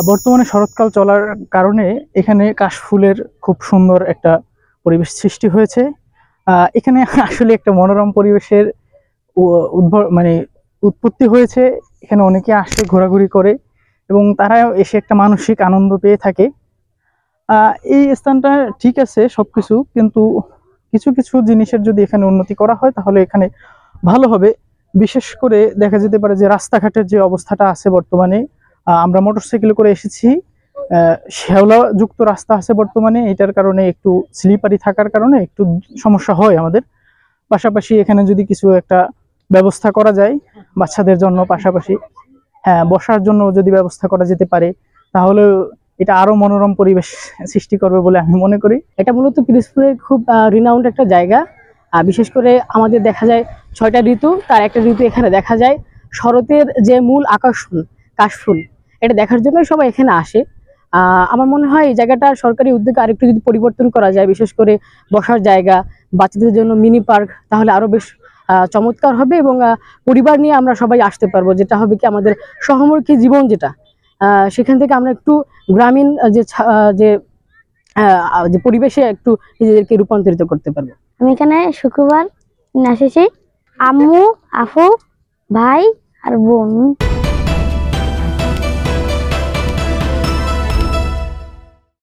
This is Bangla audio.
বর্তমানে শরৎকাল চলার কারণে এখানে কাশফুলের খুব সুন্দর একটা পরিবেশ সৃষ্টি হয়েছে। এখানে আসলে একটা মনোরম পরিবেশের মানে উৎপত্তি হয়েছে। এখানে অনেকে আসে, ঘোরাঘুরি করে এবং তারাও এসে একটা মানসিক আনন্দ পেয়ে থাকে। এই স্থানটা ঠিক আছে সবকিছু, কিন্তু কিছু কিছু জিনিসের যদি এখানে উন্নতি করা হয় তাহলে এখানে ভালো হবে। বিশেষ করে দেখা যেতে পারে যে রাস্তাঘাটের যে অবস্থাটা আছে বর্তমানে, আমরা মোটরসাইকেলে করে এসেছি, শ্যাওলা যুক্ত রাস্তা আছে বর্তমানে, এটার কারণে একটু স্লিপারি থাকার কারণে একটু সমস্যা হয় আমাদের। পাশাপাশি এখানে যদি কিছু একটা ব্যবস্থা করা যায় বাচ্চাদের জন্য, পাশাপাশি হ্যাঁ বসার জন্য যদি ব্যবস্থা করা যেতে পারে তাহলে এটা আরো মনোরম পরিবেশ সৃষ্টি করবে বলে আমি মনে করি। এটা মূলত পিরোজপুরের খুব রিনাউন্ড একটা জায়গা। বিশেষ করে আমাদের দেখা যায় 6টা ঋতু, তার একটা ঋতু এখানে দেখা যায় শরতের যে মূল আকর্ষণ কাশফুল, এটা দেখার জন্য সবাই এখানে আসে। আমার মনে হয় এই জায়গাটা সরকারি উদ্যোগে আরেকটু যদি পরিবর্তন করা যায়, বিশেষ করে বসার জায়গা, বাচ্চাদের জন্য মিনি পার্ক, তাহলে আরো বেশ চমৎকার হবে এবং পরিবার নিয়ে আমরা সবাই আসতে পারবো। যেটা হবে কি আমাদের শহরমুখী জীবন যেটা, সেখান থেকে আমরা একটু গ্রামীণ যে যে পরিবেশে একটু নিজেদেরকে রূপান্তরিত করতে পারবো। আমি এখানে শুক্রবার এসেছি, আম্মু, আপু, ভাই আর বোন।